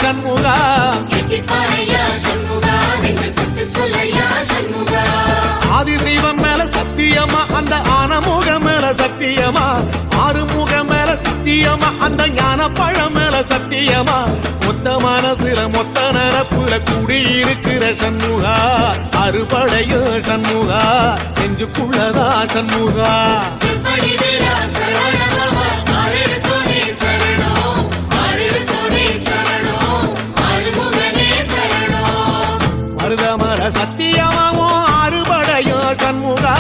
சண்முகா ஆதிசைவம் மேல சத்தியமா அந்த ஆனமுக மேல சத்தியமா ஆறுமுக மேல சத்தியமா அந்த ஞான பழம் மேல சத்தியமா மொத்த மனசுல மொத்த நரப்புல கூடியிருக்கிற சண்முகா அறுபடையோ சண்முகா நெஞ்சுக்குள்ளதா சண்முகா மருதமர சத்தியமாவோ அறுபடையோ சண்முகா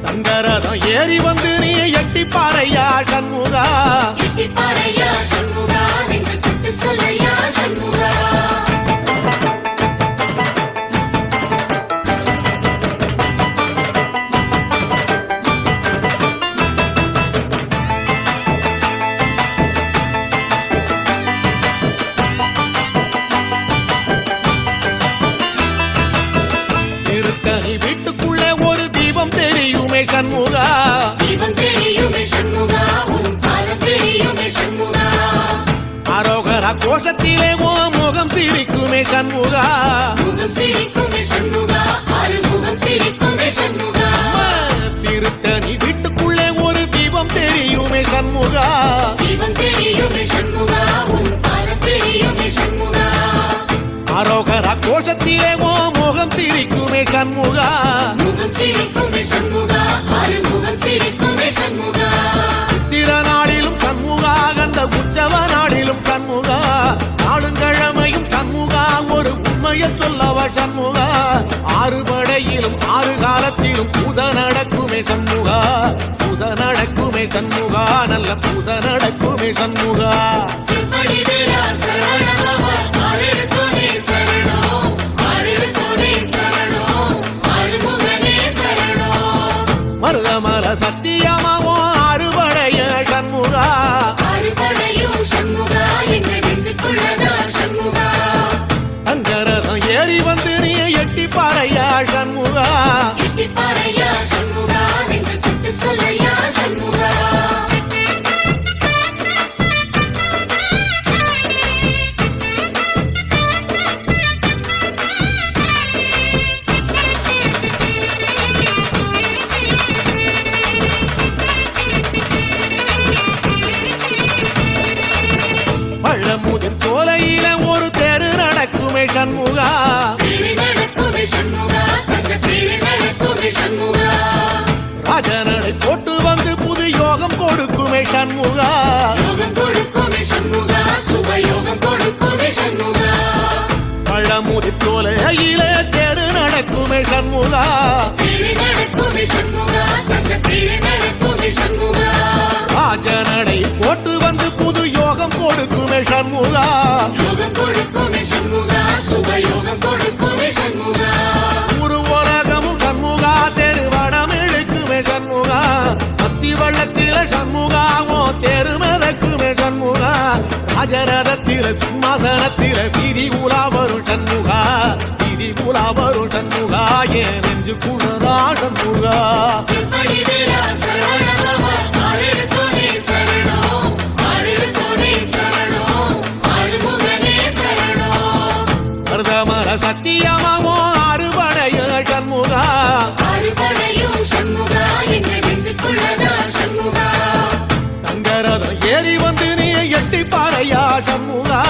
தங்கரதம் ஏறி வந்து நீ எட்டி பாறையா சண்முகா வீட்டுக்குள்ளே ஒரு தீபம் தெரியுமே சண்முகா அரோகரா கோஷத்திலே ஓ முகம் சிரிக்குமே சண்முகா திருத்தணி வீட்டுக்குள்ளே ஒரு தீபம் தெரியுமே சண்முகா அரோகரா கோஷத்திலே ஓ முகம் சிரிக்குமே சண்முகா சித்திர நாளிலும் சண்முகா கந்த உற்சவ நாளிலும் சண்முகா நாளுங்கிழமையும் சண்முகா ஒரு உண்மையை சொல்லவ சண்முகா ஆறுபடையிலும் ஆறு காலத்திலும் பூசை நடக்குமே சண்முகா பூசை நடக்குமே சண்முகா நல்ல பூசை நடக்குமே சண்முகா மருதமர சத்தியமாவோ அறுபடைய சண்முகா தங்கரதம் ஏறி வந்து நீ எட்டி பாறையா சண்முகா பழமுதிர் சோலையில ஒரு தெரு நடக்குமே சண்முகா ராஜனடை போட்டு வந்து புது யோகம் கொடுக்குமே சண்முகா பழமுதிர் சோலையில தெரு நடக்குமே சண்முகா ராஜனடை போட்டு வந்து புது யோகம் கொடுக்குமே சண்முகா ஒரு உலகமும் சண்முகா தெருவடம் இழுக்குமே சண்முகா அத்தி வள்ளத்தில சண்முகாவோ தெரு மிதக்குமே சண்முகா ராஜரதத்தில சிம்மாசனத்தில வீதி உலா வரும் சண்முகா வீதி உலா வரும் சண்முகா ஏன் நெஞ்சு குளரா சண்முகா மருதமர சத்தியமாவோ அறுபடைய சண்முகா தங்கரதம் ஏறி வந்து நீ எட்டி பாறையா சண்முகா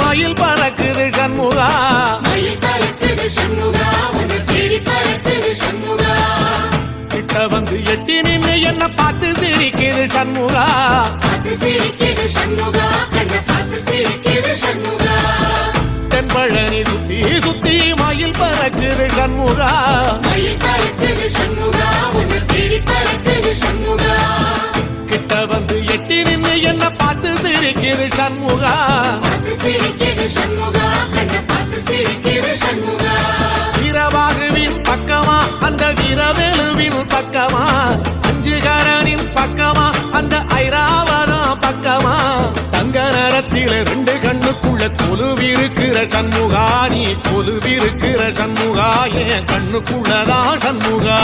மயில் பறக்குது சண்முகா கிட்ட வந்து எட்டி நின்று என்ன பார்த்து சிரிக்குது சண்முகா தென்பழனி சுத்தி சுத்தி மயில் பறக்குது சண்முகா மயில் பறக்குது சண்முகா உன்னை தேடி பறக்குது சண்முகா கிட்ட வந்து எட்டி நின்னு என்ன பார்த்து சிரிக்குது சண்முகா பார்த்து சிரிக்குது சண்முகா கண்ணை பார்த்து சிரிக்குது சண்முகா வீரபாகுவின் பக்கமா அந்த வீரவேலுவின் பக்கமா அஞ்சுகரனின் பக்கமா அந்த ஐராவதம் பக்கமா தங்க நேரத்தில ரெண்டு கண்ணுக்குள்ள கொலுவிருக்கிற சண்முகா நீ கொலுவிருக்கிற சண்முகா என் கண்ணுக்குள்ளதான் சண்முகா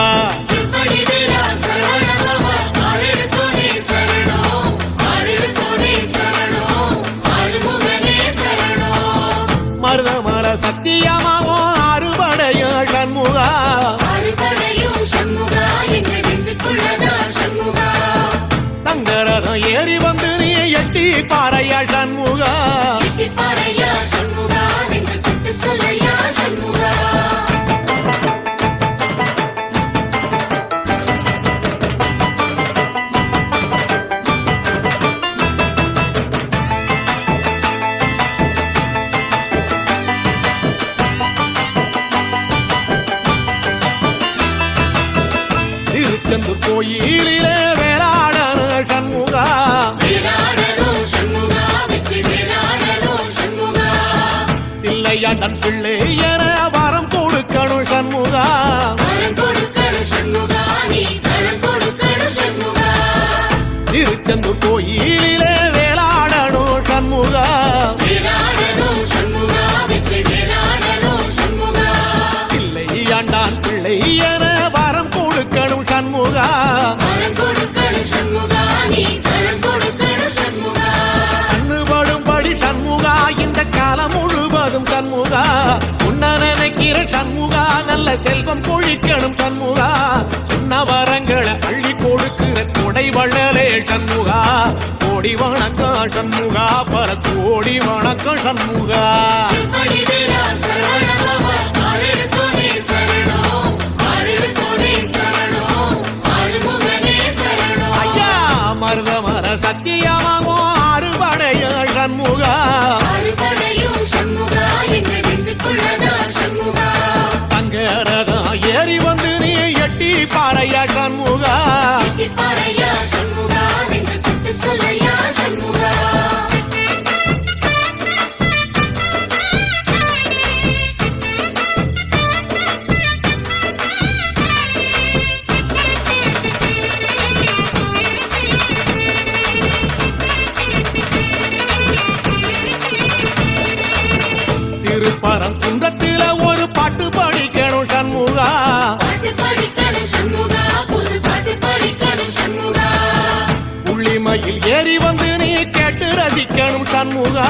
சிற்படி வீரா சரவணபவா ஆரெடுத்தோனே சரணம் ஆரெடுத்தோனே சரணம் ஆறுமுகனே சரணம் மருதமர சத்தியமாவோ அறுபடைய சண்முகா அறுபடையும் சண்முகா எங்க நெஞ்சுக்குள்ளதா சண்முகா தங்கரதம் ஏறி வந்து நீ எட்டி பாறையா சண்முகா எட்டி பாறையா சண்முகா நெஞ்சு தொட்டு சொல்லையா சண்முகா திருச்செந்தூர் கோயிலிலே வேளாடன சண்முகா வேலாடனோ சண்முகா வெற்றி வேலாடனோ சண்முகா இல்லையாண்டன் பிள்ளை என வரம் கொடுக்கணும் சண்முகா வரம் கொடுக்கணும் சண்முகா நீ வரம் கொடுக்கணும் சண்முகா திருச்செந்தூர் கோயிலிலே வேளாடணும் சண்முகா வேலாடனோ சண்முகா வெற்றி வேலாடனோ சண்முகா இல்லையாண்டான் பிள்ளை என வரம் கொடுக்கணும் சண்முகா வரம் கொடுக்கணும் சண்முகா நீ வரம் கொடுக்கணும் சண்முகா கண்ணுபடும்படி சண்முகா இந்த காலம் முழுவதும் சண்முகா உன்ன நினைக்கிற சண்முகா நல்ல செல்வம் கொழிக்கணும் சண்முகா சொன்ன வரங்களை அள்ளி கொடுக்கிற கொடை வள்ளலே சண்முகா கோடி வணக்கம் சண்முகா பல கோடி வணக்கம் சண்முகா சிற்படி வீரா சரவணபவா ஆரெடுத்தோனே சரணம் ஆரெடுத்தோனே சரணம் ஆறுமுகனே சரணம் ஐயா மருதமர சத்தியமாவோ அறுபடைய சண்முகா அறுபடையும் சண்முகா எங்க நெஞ்சுக்குள்ளதா சண்முகா தங்கரதம் ஏறி வந்து நீ எட்டி பாறையா சண்முகா எட்டி பாறையா சண்முகா நெஞ்சு தொட்டு சொல்லையா சண்முகா திருப்பரங்குன்றத்தில ஒரு பாட்டு படிக்கணும் சண்முகா பாட்டு படிக்கணும் சண்முகா புது பாட்டு படிக்கணும் சண்முகா உள்ளிமையில் ஏறி வந்து நீ கேட்டு ரசிக்கணும் சண்முகா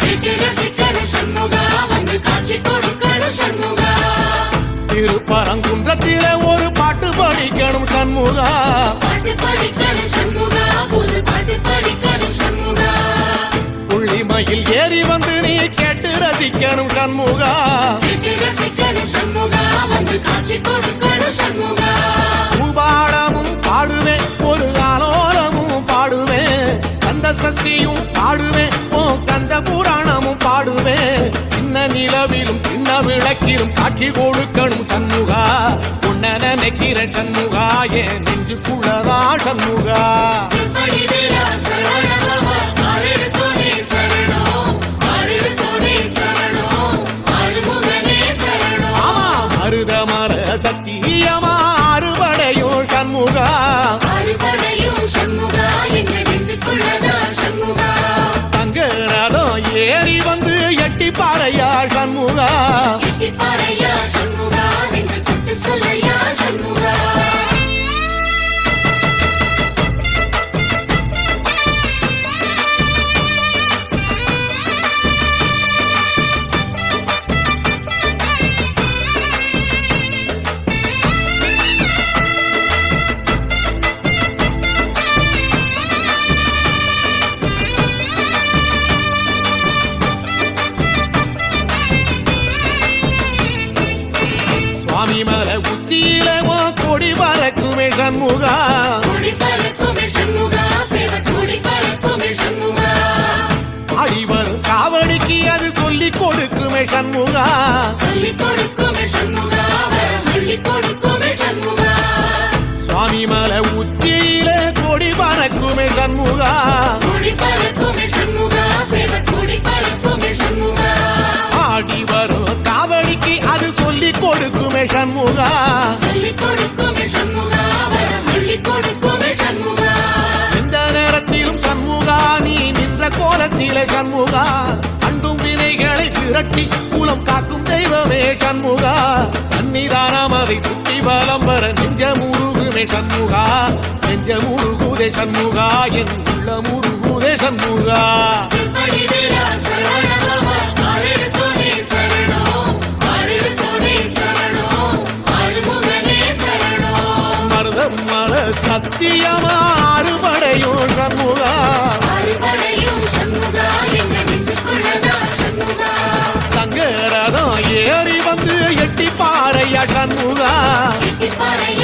கேட்டு ரசிக்கணும் சண்முகா வந்து காட்சி கொடுக்கணும் சண்முகா திருப்பரங்குன்றத்தில ஒரு பாட்டு படிக்கணும் சண்முகா பாட்டு படிக்கணும் சண்முகா புது பாட்டு படிக்கணும் சண்முகா உள்ளிமையில் ஏறி வந்து நீ கேட்டு ரசிக்கணும் சண்முகா கேட்டு ரசிக்கணும் சண்முகா வந்து காட்சி கொடுக்கணும் சண்முகா பூபாடமும் பாடுவேன் ஒரு ஆலோலமும் பாடுவேன் கந்த சஷ்டியும் பாடுவேன் ஓ கந்த புராணமும் பாடுவேன் சின்ன நிலவிலும் சின்ன விளக்கிலும் காட்சி கொடுக்கணும் சண்முகா உன்ன நினைக்கிற சண்முகா என் நெஞ்சுக்குள்ளதா சண்முகா சிற்படி வீரா சரவணபவா ஆரெடுத்தோனே சரணம் ஆரெடுத்தோனே சரணம் ஆறுமுகனே சரணம் ஆமா மருதமர சத்தியமா அறுபடையோ சண்முகா அறுபடையும் சண்முகா எங்க நெஞ்சுக்குள்ளதா சண்முகா தங்கரதம் ஏறி வந்து எட்டி பாறையா சண்முகா எட்டி பாறையா சண்முகா நெஞ்சு தொட்டு சொல்லையா சண்முகா சண்முகா கூடி பறக்குமே சண்முகா சேவை கூடி பறக்குமே சண்முகா ஆடி வரும் காவடிக்கு அது சொல்லி கொடுக்குமே சண்முகா சொல்லிக் கொடுக்குமே சண்முகா வரம் அள்ளிக் கொடுக்குமே சண்முகா எந்த நேரத்திலும் சண்முகா நீ நின்ற கோலத்திலே சண்முகா அண்டும் வினைகளை விரட்டி குலம் காக்கும் தெய்வமே சண்முகா சன்னிதானம் அதை சுற்றி வலம் வர நெஞ்ச முருகுமே சண்முகா நெஞ்ச முருகுதே சண்முகா என் உள்ள முருகுதே சண்முகா செம்படி வீரா சரவணபவா ஆரெடுத்தோனே சரணம் ஆரெடுத்தோனே சரணம் ஆறுமுகனே சரணம் மருதம் மல சத்தியமா அறுபடையும் சண்முகா அறுபடையும் சண்முகா எங்க நெஞ்சுக்குள்ளதா சண்முகா சங்கரதம் ஏறி வந்து எட்டி பாறையா சண்முகா எட்டிப்பாறையா